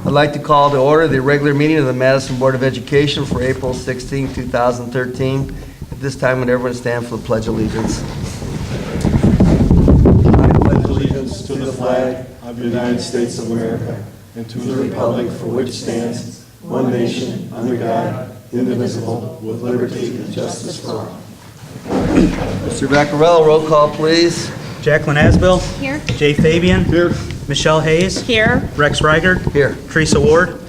I'd like to call to order the regular meeting of the Madison Board of Education for April 16, 2013. At this time, would everyone stand for the Pledge of Allegiance? I pledge allegiance to the flag of the United States of America and to the republic for which stands one nation, under God, indivisible, with liberty and justice for all. Mr. Vaccarello, roll call, please. Jacqueline Asbill. Here. Jay Fabian. Here. Michelle Hayes. Here. Rex Reiger. Here. Teresa Ward.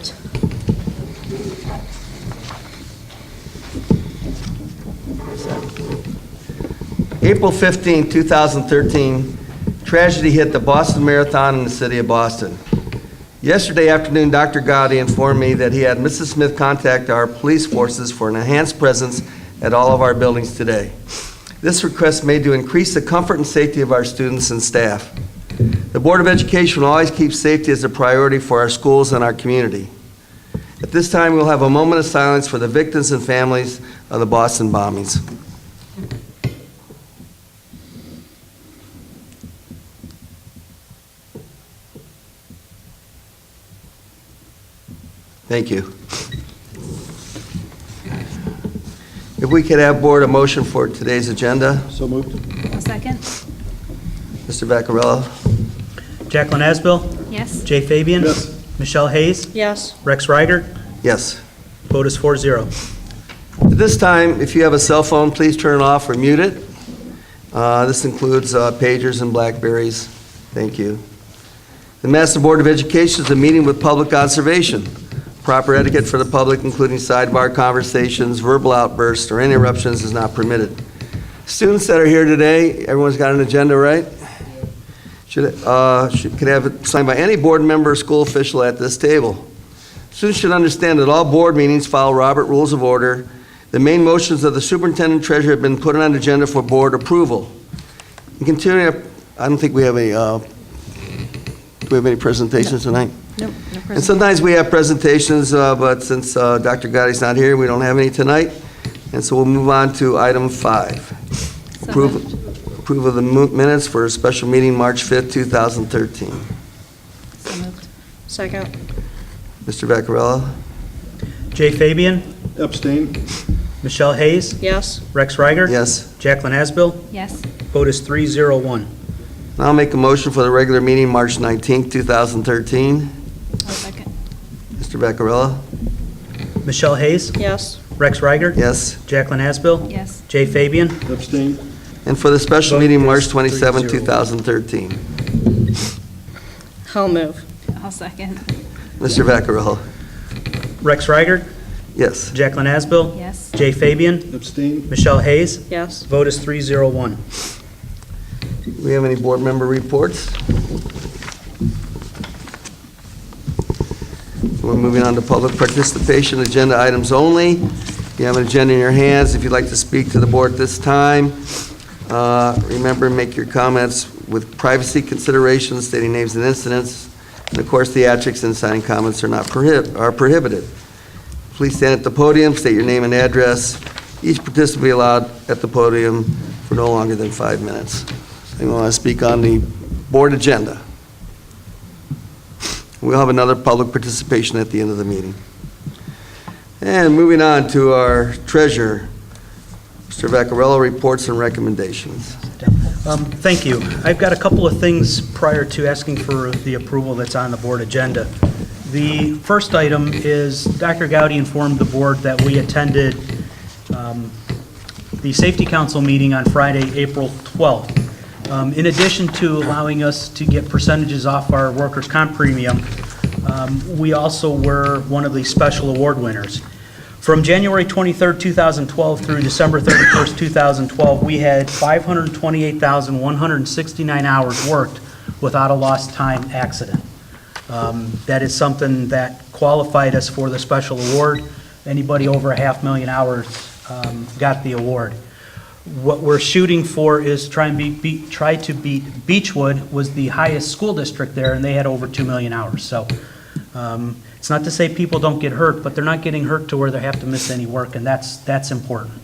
April 15, 2013, tragedy hit the Boston Marathon in the city of Boston. Yesterday afternoon, Dr. Gowdy informed me that he had Mrs. Smith contact our police forces for an enhanced presence at all of our buildings today. This request made to increase the comfort and safety of our students and staff. The Board of Education will always keep safety as a priority for our schools and our community. At this time, we'll have a moment of silence for the victims and families of the Boston bombings. Thank you. If we could have board a motion for today's agenda. So moved. A second. Mr. Vaccarello. Jacqueline Asbill. Yes. Jay Fabian. Yes. Michelle Hayes. Yes. Rex Reiger. Yes. Vote is 4-0. At this time, if you have a cell phone, please turn it off or mute it. This includes pagers and Blackberries. Thank you. The Madison Board of Education is a meeting with public observation. Proper etiquette for the public, including sidebar conversations, verbal outbursts, or interruptions is not permitted. Students that are here today, everyone's got an agenda, right? Could have it signed by any board member or school official at this table. Students should understand that all board meetings follow Robert Rules of Order. The main motions of the superintendent treasurer have been put on the agenda for board approval. And continuing, I don't think we have any, do we have any presentations tonight? Nope. No And sometimes we have presentations, but since Dr. Gotti's not here, we don't have any tonight. And so we'll move on to item 5. Approval of the minutes for a special meeting March 5th, 2013. So moved. Second. Mr. Vaccarello? Jay Fabian. Abstain. Michelle Hayes. Yes. Rex Reiger. Yes. Jacqueline Asbill. Yes. Vote is 3-0-1. Now I'll make a motion for the regular meeting March 19th, 2013. A second. Mr. Vaccarello? Michelle Hayes. Yes. Rex Reiger. Yes. Jacqueline Asbill. Yes. Jay Fabian. Abstain. And for the special Vote meeting is March 27th, 3-0. 2013. I'll move. I'll second. Mr. Vaccarello? Rex Reiger. Yes. Jacqueline Asbill. Yes. Jay Fabian. Abstain. Michelle Hayes. Yes. Vote is 3-0-1. Do we have any board member reports? We're moving on to public participation, agenda items only. You have an agenda in your hands. If you'd like to speak to the board at this time, remember, make your comments with privacy considerations, stating names and incidents. And of course, theatrics and signing comments are prohibited. Please stand at the podium, state your name and address. Each participant will be allowed at the podium for no longer than 5 minutes. Anyone want to speak on the board agenda? We'll have another public participation at the end of the meeting. And moving on to our treasurer, Mr. Vaccarello, reports and recommendations. Thank you. I've got a couple of things prior to asking for the approval that's on the board agenda. The first item is Dr. Gowdy informed the board that we attended the Safety Council meeting on Friday, April 12th. In addition to allowing us to get percentages off our workers' comp premium, we also were one of the special award winners. From January 23rd, 2012 through December 31st, 2012, we had 528,169 hours worked without a lost time accident. That is something that qualified us for the special award. Anybody over 500,000 hours got the award. What we're shooting for is try to beat Beechwood, was the highest school district there, and they had over 2 million hours. So it's not to say people don't get hurt, but they're not getting hurt to where they have to miss any work, and that's important.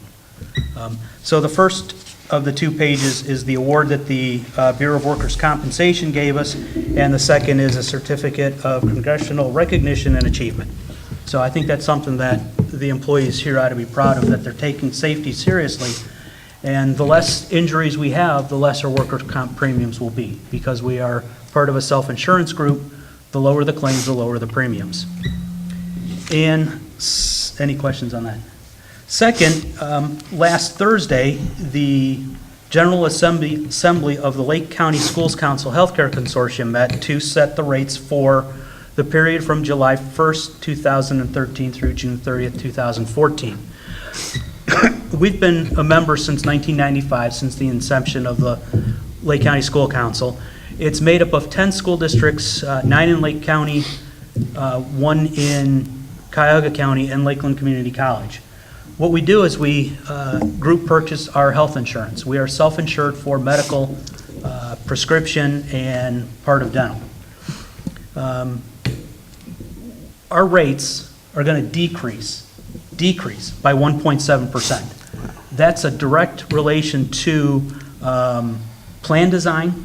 So the first of the 2 pages is the award that the Bureau of Workers' Compensation gave us, and the second is a certificate of congressional recognition and achievement. So I think that's something that the employees here ought to be proud of, that they're taking safety seriously. And the less injuries we have, the less our workers' comp premiums will be, because we are part of a self-insurance group. The lower the claims, the lower the premiums. And any questions on that? Second, last Thursday, the General Assembly of the Lake County Schools Council Healthcare Consortium met to set the rates for the period from July 1st, 2013 through June 30th, 2014. We've been a member since 1995, since the inception of the Lake County School Council. It's made up of 10 school districts, 9 in Lake County, 1 in Cuyahoga County, and Lakeland Community College. What we do is we group purchase our health insurance. We are self-insured for medical, prescription, and part of dental. Our rates are going to decrease by 1.7%. That's a direct relation to plan design,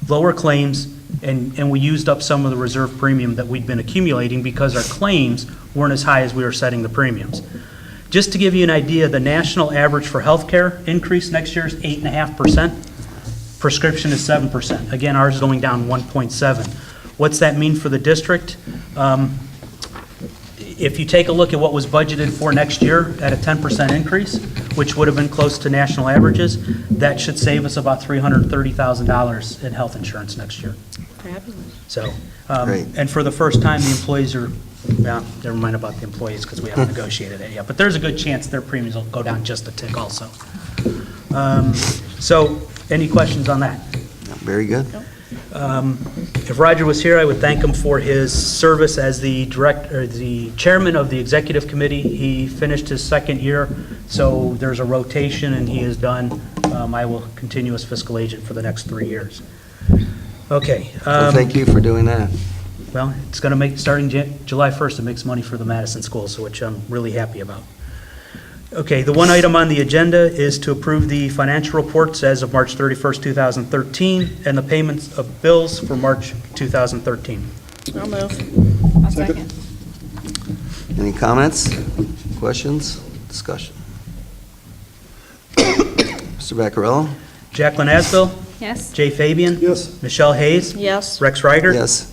lower claims, and we used up some of the reserve premium that we'd been accumulating because our claims weren't as high as we were setting the premiums. Just to give you an idea, the national average for healthcare increase next year is 8.5%. Prescription is 7%. Again, ours is going down 1.7. What's that mean for the district? If you take a look at what was budgeted for next year at a 10% increase, which would have been close to national averages, that should save us about $330,000 in health insurance next year. Fabulous. So, Great. and for the first time, the employees are, well, never mind about the employees because we haven't negotiated it yet, but there's a good chance their premiums will go down just a tick also. So, any questions on that? Very good. If Roger was here, I would thank him for his service as the chairman of the executive committee. He finished his 2nd year, so there's a rotation, and he is done. I will continue as fiscal agent for the next 3 years. Okay. Well, thank you for doing that. Well, it's going to make, starting July 1st, it makes money for the Madison schools, which I'm really happy about. Okay, the one item on the agenda is to approve the financial reports as of March 31st, 2013, and the payments of bills for March 2013. I'll move. I'll second. Any comments, questions, discussion? Mr. Vaccarello? Jacqueline Asbill, Yes. Jay Fabian. Yes. Michelle Hayes. Yes. Rex Ryder. Yes.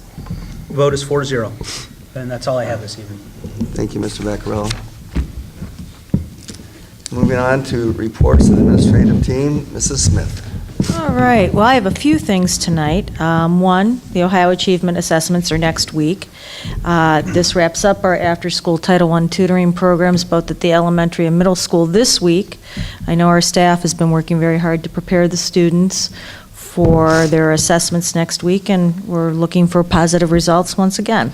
Vote is 4-0. And that's all I have this evening. Thank you, Mr. Vaccarello. Moving on to reports of the administrative team, Mrs. Smith. All right, well, I have a few things tonight. One, the Ohio Achievement Assessments are next week. This wraps up our after-school Title I tutoring programs, both at the elementary and middle school this week. I know our staff has been working very hard to prepare the students for their assessments next week, and we're looking for positive results once again.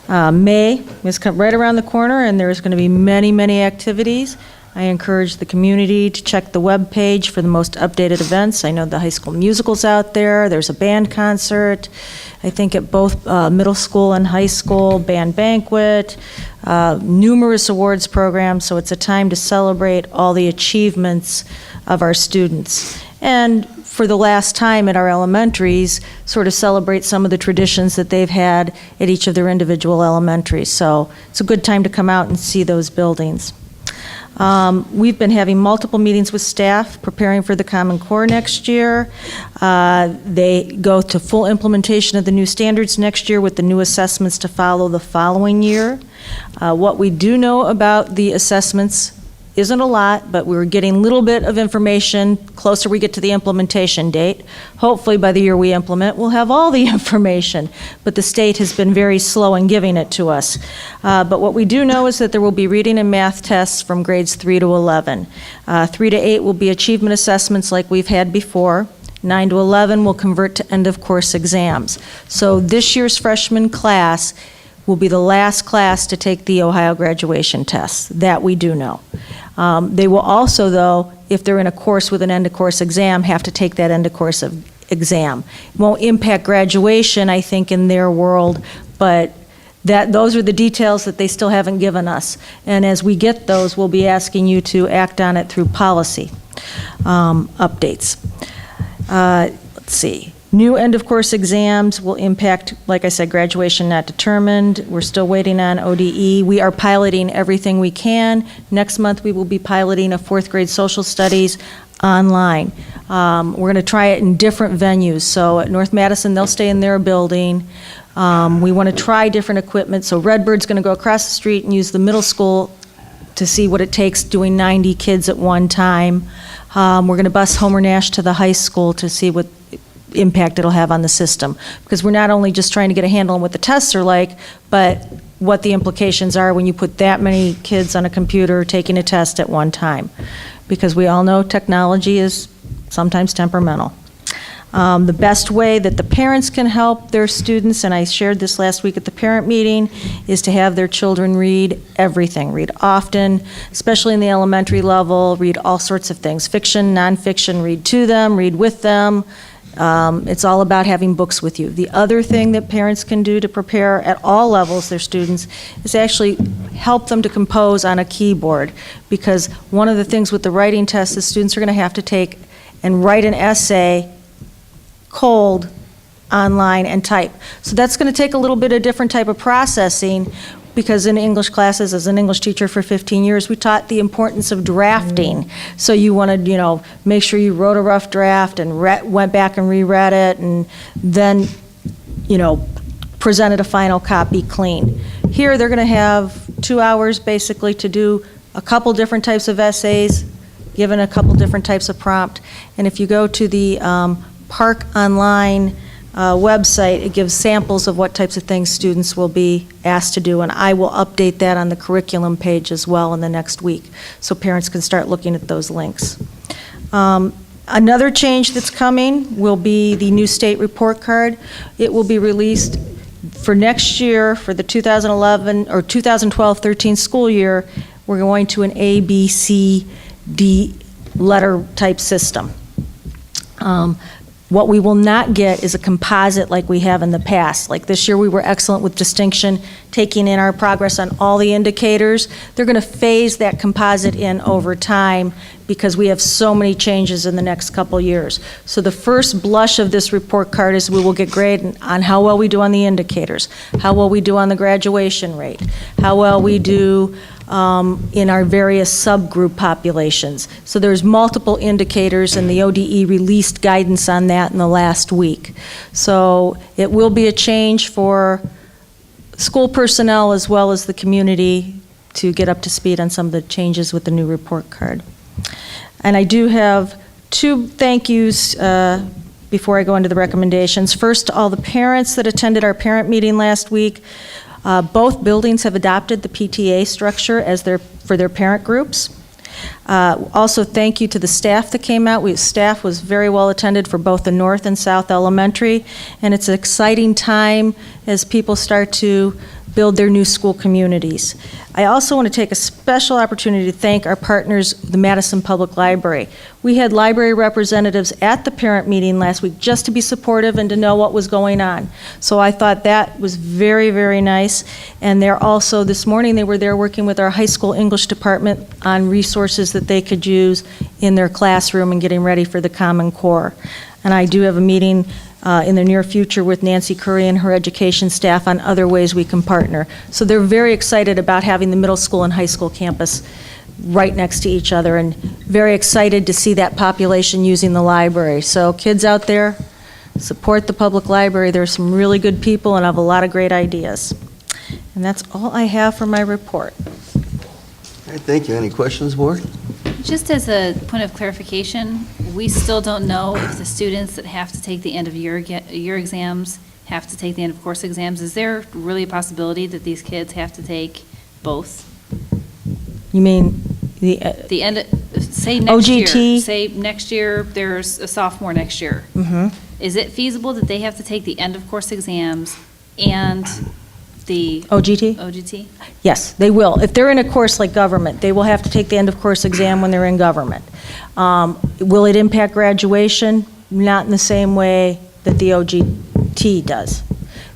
May is right around the corner, and there's going to be many, many activities. I encourage the community to check the web page for the most updated events. I know the high school musical's out there. There's a band concert, I think at both middle school and high school, band banquet, numerous awards programs, so it's a time to celebrate all the achievements of our students. And for the last time at our elementaries, sort of celebrate some of the traditions that they've had at each of their individual elementaries. So it's a good time to come out and see those buildings. We've been having multiple meetings with staff preparing for the Common Core next year. They go to full implementation of the new standards next year with the new assessments to follow the following year. What we do know about the assessments isn't a lot, but we're getting a little bit of information closer we get to the implementation date. Hopefully by the year we implement, we'll have all the information, but the state has been very slow in giving it to us. But what we do know is that there will be reading and math tests from grades 3 to 11. 3 to 8 will be achievement assessments like we've had before. 9 to 11 will convert to end-of-course exams. So this year's freshman class will be the last class to take the Ohio graduation tests. That we do know. They will also, though, if they're in a course with an end-of-course exam, have to take that end-of-course exam. It won't impact graduation, I think, in their world, but those are the details that they still haven't given us. And as we get those, we'll be asking you to act on it through policy. Updates. Let's see. New end-of-course exams will impact, like I said, graduation not determined. We're still waiting on ODE. We are piloting everything we can. Next month, we will be piloting a fourth grade social studies online. We're going to try it in different venues. So at North Madison, they'll stay in their building. We want to try different equipment. So Redbird's going to go across the street and use the middle school to see what it takes doing 90 kids at one time. We're going to bus Homer Nash to the high school to see what impact it'll have on the system. Because we're not only just trying to get a handle on what the tests are like, but what the implications are when you put that many kids on a computer taking a test at one time. Because we all know technology is sometimes temperamental. The best way that the parents can help their students, and I shared this last week at the parent meeting, is to have their children read everything. Read often, especially in the elementary level, read all sorts of things. Fiction, nonfiction, read to them, read with them. It's all about having books with you. The other thing that parents can do to prepare at all levels their students is actually help them to compose on a keyboard, because one of the things with the writing test is students are going to have to take and write an essay cold online and type. So that's going to take a little bit of different type of processing, because in English classes, as an English teacher for 15 years, we taught the importance of drafting. So you want to, make sure you wrote a rough draft and went back and reread it, and then, presented a final copy clean. Here, they're going to have 2 hours basically to do a couple different types of essays, given a couple different types of prompt. And if you go to the Park Online website, it gives samples of what types of things students will be asked to do, and I will update that on the curriculum page as well in the next week, so parents can start looking at those links. Another change that's coming will be the new state report card. It will be released for next year, for the 2011 or 2012-13 school year. We're going to an A, B, C, D letter type system. What we will not get is a composite like we have in the past. Like this year, we were excellent with distinction, taking in our progress on all the indicators. They're going to phase that composite in over time because we have so many changes in the next couple years. So the first blush of this report card is we will get graded on how well we do on the indicators, how well we do on the graduation rate, how well we do in our various subgroup populations. So there's multiple indicators, and the ODE released guidance on that in the last week. So it will be a change for school personnel as well as the community to get up to speed on some of the changes with the new report card. And I do have 2 thank yous before I go into the recommendations. First, to all the parents that attended our parent meeting last week. Both buildings have adopted the PTA structure as for their parent groups. Also, thank you to the staff that came out. Staff was very well attended for both the North and South Elementary, and it's an exciting time as people start to build their new school communities. I also want to take a special opportunity to thank our partners, the Madison Public Library. We had library representatives at the parent meeting last week just to be supportive and to know what was going on. So I thought that was very, very nice. And they're also, this morning, they were there working with our high school English department on resources that they could use in their classroom and getting ready for the Common Core. And I do have a meeting in the near future with Nancy Curry and her education staff on other ways we can partner. So they're very excited about having the middle school and high school campus right next to each other, and very excited to see that population using the library. So kids out there, support the public library. There's some really good people and have a lot of great ideas. And that's all I have for my report. All right, thank you. Any questions, board? Just as a point of clarification, we still don't know if the students that have to take the end of year exams have to take the end of course exams. Is there really a possibility that these kids have to take both? You mean The end, say next OGT? year. Say next year, there's a sophomore next year. Mhm. Is it feasible that they have to take the end of course exams and the OGT? OGT? Yes, they will. If they're in a course like government, they will have to take the end of course exam when they're in government. Will it impact graduation? Not in the same way that the OGT does.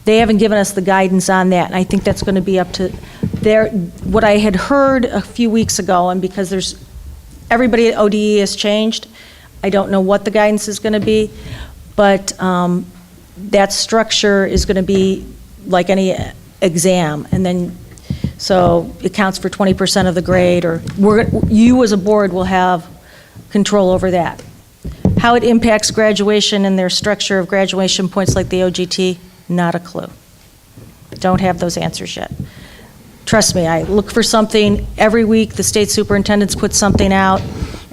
They haven't given us the guidance on that, and I think that's going to be up to what I had heard a few weeks ago, and because there's everybody at ODE has changed. I don't know what the guidance is going to be, but that structure is going to be like any exam, and then, so it counts for 20% of the grade, or you as a board will have control over that. How it impacts graduation and their structure of graduation points like the OGT, not a clue. Don't have those answers yet. Trust me, I look for something every week. The state superintendents put something out,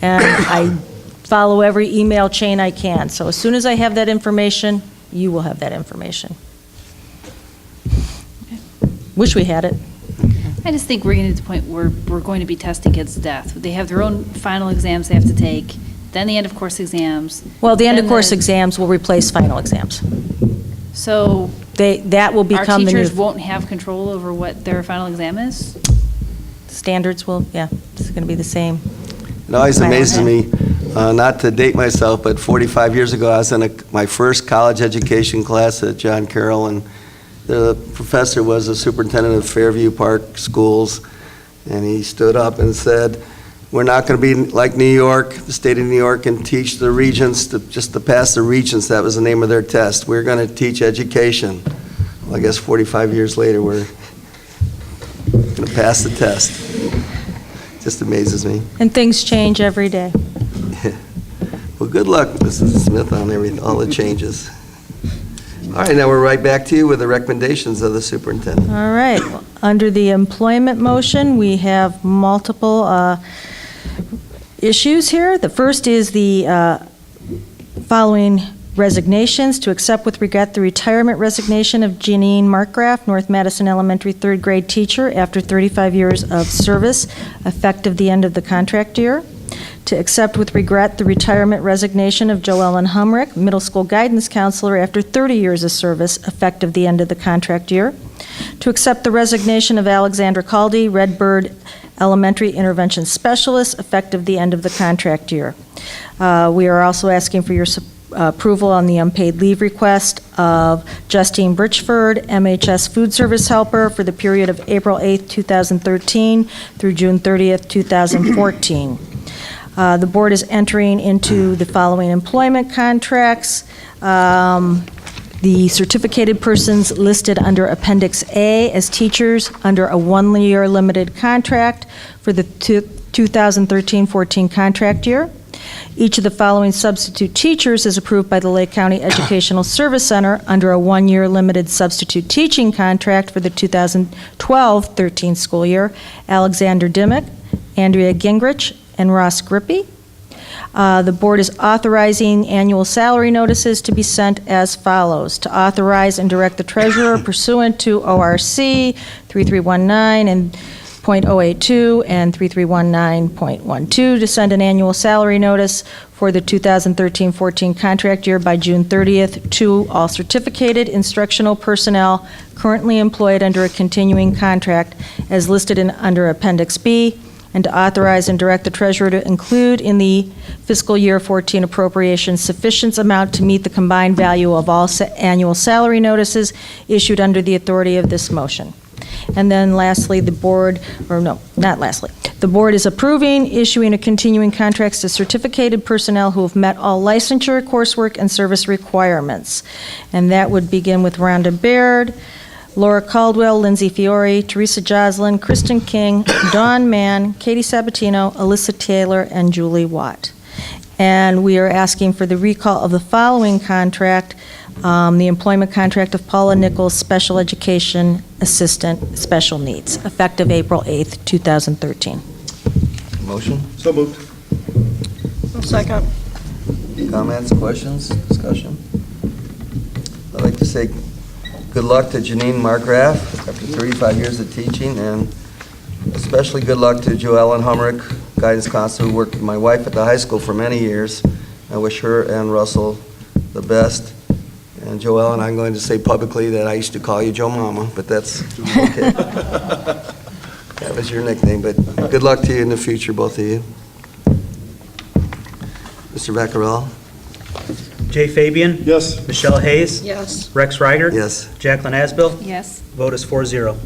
and I follow every email chain I can. So as soon as I have that information, you will have that information. Wish we had it. I just think we're getting to the point where we're going to be testing kids to death. They have their own final exams they have to take, then the end-of-course exams. Well, the then end-of-course exams will replace final exams. So That will our become the new... teachers won't have control over what their final exam is? Standards will, yeah, it's going to be the same. It always amazes me, not to date myself, but 45 years ago, I was in my first college education class at John Carroll, and the professor was the superintendent of Fairview Park Schools, and he stood up and said, we're not going to be like New York, the state of New York, and teach the regents, just to pass the regents. That was the name of their test. We're going to teach education. Well, I guess 45 years later, we're going to pass the test. Just amazes me. And things change every day. Well, good luck, Mrs. Smith, on all the changes. All right, now we're right back to you with the recommendations of the superintendent. All right. Well, under the employment motion, we have multiple issues here. The first is the following resignations: to accept with regret the retirement resignation of Janine Markgraf, North Madison Elementary third grade teacher, after 35 years of service, effective the end of the contract year. To accept with regret the retirement resignation of Joellen Humrick, middle school guidance counselor, after 30 years of service, effective the end of the contract year. To accept the resignation of Alexandra Caldy, Redbird Elementary intervention specialist, effective the end of the contract year. We are also asking for your approval on the unpaid leave request of Justine Birchford, MHS food service helper, for the period of April 8th, 2013 through June 30th, 2014. The board is entering into the following employment contracts. The certificated persons listed under Appendix A as teachers under a one-year limited contract for the 2013-14 contract year. Each of the following substitute teachers is approved by the Lake County Educational Service Center under a one-year limited substitute teaching contract for the 2012-13 school year: Alexander Dimmick, Andrea Gingrich, and Ross Grippy. The board is authorizing annual salary notices to be sent as follows: to authorize and direct the treasurer pursuant to ORC 3319 and .082 and 3319.12 to send an annual salary notice for the 2013-14 contract year by June 30th to all certificated instructional personnel currently employed under a continuing contract as listed under Appendix B, and to authorize and direct the treasurer to include in the fiscal year 14 appropriation sufficient amount to meet the combined value of all annual salary notices issued under the authority of this motion. And then lastly, the board is approving issuing a continuing contracts to certificated personnel who have met all licensure, coursework, and service requirements. And that would begin with Rhonda Baird, Laura Caldwell, Lindsay Fiore, Teresa Joslin, Kristen King, Dawn Mann, Katie Sabatino, Alyssa Taylor, and Julie Watt. And we are asking for the recall of the following contract, the employment contract of Paula Nichols, Special Education Assistant, Special Needs, effective April 8th, 2013. Motion? So moved. Second. Comments, questions, discussion? I'd like to say good luck to Janine Markgraf after 35 years of teaching, and especially good luck to Joellen Humrick, guidance counselor who worked with my wife at the high school for many years. I wish her and Russell the best. And Joellen, I'm going to say publicly that I used to call you Joe Mama, but that's okay. That was your nickname, but good luck to you in the future, both of you. Mr. Vaccarella? Jay Fabian? Yes. Michelle Hayes? Yes. Rex Reiger? Yes. Jacqueline Asbill? Yes. Vote is 4-0.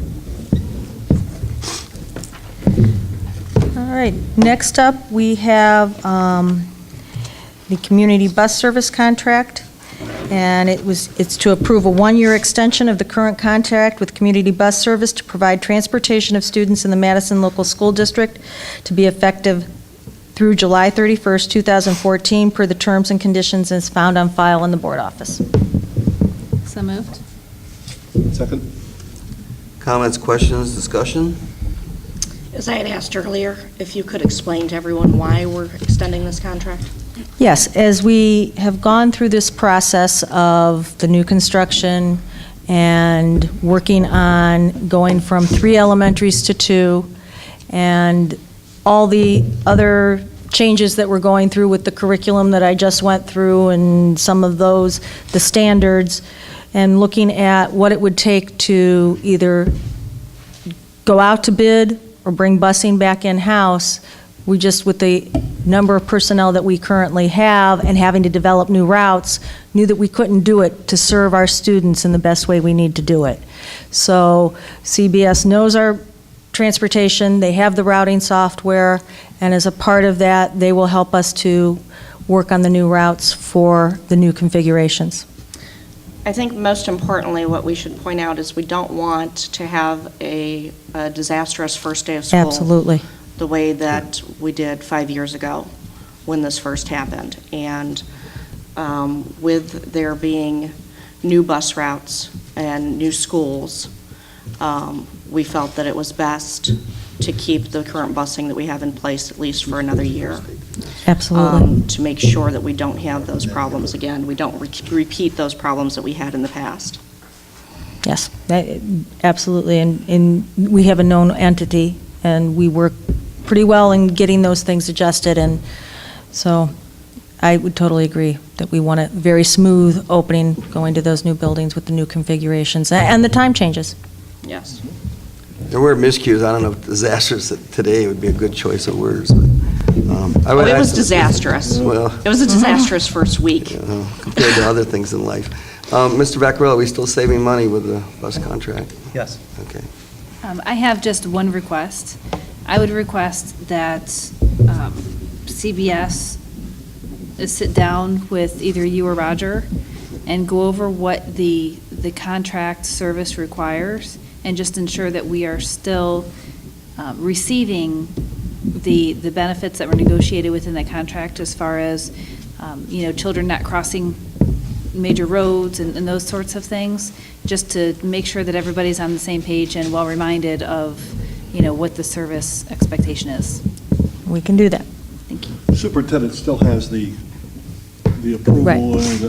All right, next up, we have the community bus service contract, and it's to approve a one-year extension of the current contract with community bus service to provide transportation of students in the Madison Local School District to be effective through July 31st, 2014, per the terms and conditions as found on file in the board office. So moved. Second? Comments, questions, discussion? As I had asked earlier, if you could explain to everyone why we're extending this contract? Yes, as we have gone through this process of the new construction and working on going from 3 elementaries to 2, and all the other changes that we're going through with the curriculum that I just went through and some of those, the standards, and looking at what it would take to either go out to bid or bring busing back in-house, we just, with the number of personnel that we currently have and having to develop new routes, knew that we couldn't do it to serve our students in the best way we need to do it. So CBS knows our transportation, they have the routing software, and as a part of that, they will help us to work on the new routes for the new configurations. I think most importantly, what we should point out is we don't want to have a disastrous first day of school. Absolutely. The way that we did 5 years ago when this first happened. And with there being new bus routes and new schools, we felt that it was best to keep the current busing that we have in place at least for another year. Absolutely. To make sure that we don't have those problems again. We don't repeat those problems that we had in the past. Yes, absolutely. And we have a known entity, and we work pretty well in getting those things adjusted. And so I would totally agree that we want a very smooth opening going to those new buildings with the new configurations and the time changes. Yes. There were miscues. I don't know if disastrous today would be a good choice of words, but I would It was ask- disastrous. Well, It was a disastrous first week. compared to other things in life. Mr. Vaccarello, are we still saving money with the bus contract? Yes. Okay. I have just one request. I would request that CBS sit down with either you or Roger and go over what the contract service requires, and just ensure that we are still receiving the benefits that were negotiated within that contract, as far as, children not crossing major roads and those sorts of things, just to make sure that everybody's on the same page and well reminded of, what the service expectation is. We can do that. Thank you. The superintendent still has the approval Right. and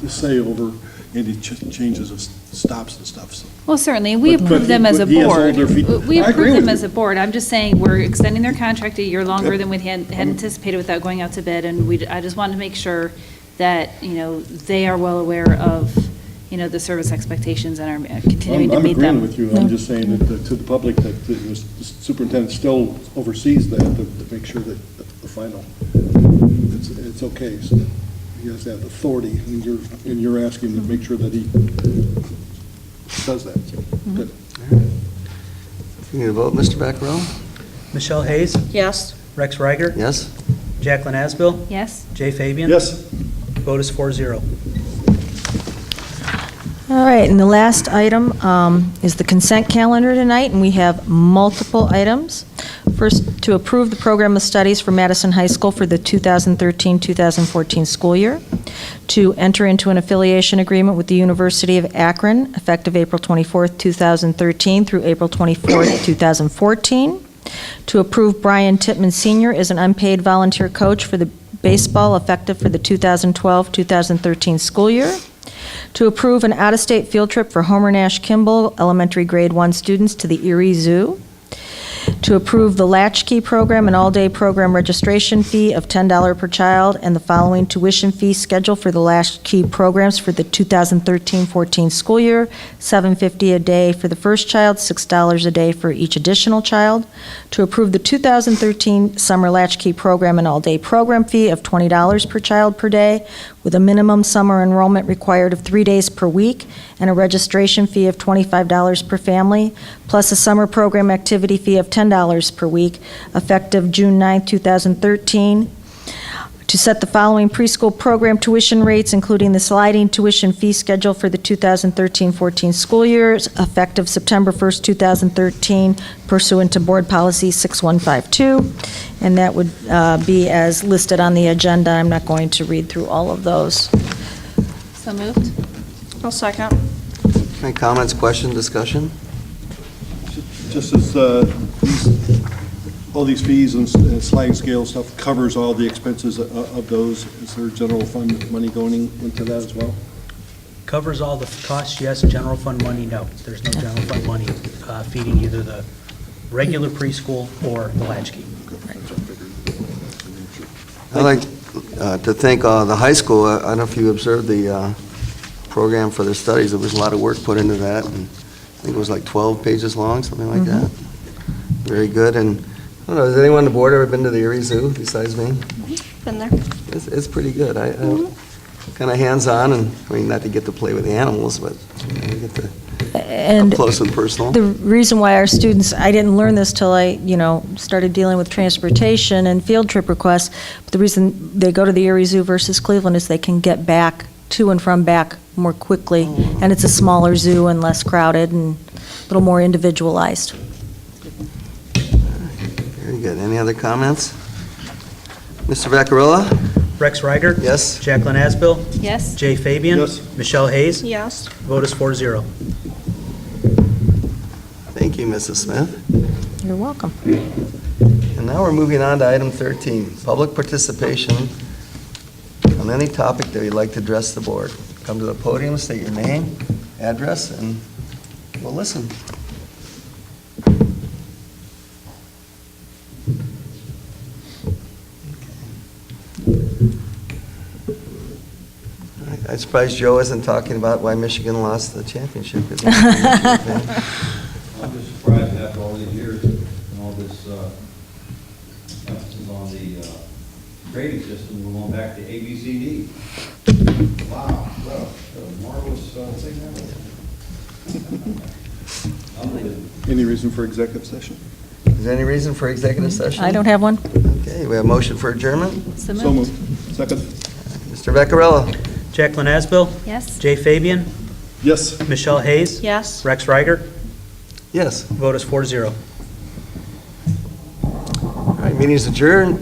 the say over any changes of stops and stuff. So. Well, certainly, we But- approve but them as a he has all board. their feet- We I agree approve them with as you. a board. I'm just saying, we're extending their contract a year longer Yep. than we had anticipated without going out to bid, and I just wanted to make sure that, they are well aware of, the service expectations and are continuing to I'm meet them. agreeing with you. I'm just saying that to the public that the superintendent still oversees that to make sure that the final, it's okay. So he has that authority, and you're asking to make sure that he does that. So, good. You need a vote, Mr. Vaccarello? Michelle Hayes, Yes. Rex Reiger, Yes? Jacqueline Asbill, Yes? Jay Fabian. Yes. Vote is 4-0. All right, and the last item is the consent calendar tonight, and we have multiple items. First, to approve the program of studies for Madison High School for the 2013-2014 school year. To enter into an affiliation agreement with the University of Akron, effective April 24th, 2013 through April 24th, 2014. To approve Brian Tittman Sr. as an unpaid volunteer coach for the baseball effective for the 2012-2013 school year. To approve an out-of-state field trip for Homer Nash Kimball elementary grade 1 students to the Erie Zoo. To approve the Latchkey program and all-day program registration fee of $10 per child, and the following tuition fee schedule for the Latchkey programs for the 2013-14 school year: $7.50 a day for the first child, $6 a day for each additional child. To approve the 2013 summer Latchkey program and all-day program fee of $20 per child per day, with a minimum summer enrollment required of 3 days per week and a registration fee of $25 per family, plus a summer program activity fee of $10 per week, effective June 9, 2013, to set the following preschool program tuition rates, including the sliding tuition fee schedule for the 2013-14 school years, effective September 1st, 2013, pursuant to Board Policy 6152, and that would be as listed on the agenda. I'm not going to read through all of those. So moved? I'll second. Any comments, question, discussion? Just as all these fees and sliding scale stuff covers all the expenses of those, is there general fund money going into that as well? Covers all the costs, yes. General fund money, no. There's no general fund money feeding either the regular preschool or the latchkey. I'd like to thank the high school. I don't know if you observed the program for their studies. There was a lot of work put into that, and I think it was like 12 pages long, something like that. Very good. And I don't know, has anyone on the board ever been to the Erie Zoo besides me? Been there. It's pretty good. I kind of hands-on, and, I mean, not to get to play with the animals, but you get to And up close and personal. the reason why our students, I didn't learn this till I, started dealing with transportation and field trip requests, but the reason they go to the Erie Zoo versus Cleveland is they can get back to and from back more quickly, and it's a smaller zoo and less crowded and a little more individualized. Very good. Any other comments? Mr. Vaccarella? Rex Reiger? Yes? Jacqueline Asbill? Yes? Jay Fabian? Yes. Michelle Hayes? Yes. Vote is 4-0. Thank you, Mrs. Smith. You're welcome. And now we're moving on to item 13, public participation on any topic that you'd like to address the board. Come to the podium, state your name, address, and we'll listen. I'm surprised Joe isn't talking about why Michigan lost the championship. 'Cause he's a Michigan fan. I'm just surprised after all these years and all this emphasis on the grading system, we're going back to ABCD. Wow, what a marvelous thing that was. Unbelievable. Any reason for executive session? Is there any reason for executive session? I don't have one. Okay, we have a motion for adjournment. So So moved? moved. Second? Mr. Vaccarella? Jacqueline Asbill? Yes? Jay Fabian? Yes. Michelle Hayes? Yes. Rex Reiger? Yes. Vote is 4-0. All right, meeting is adjourned.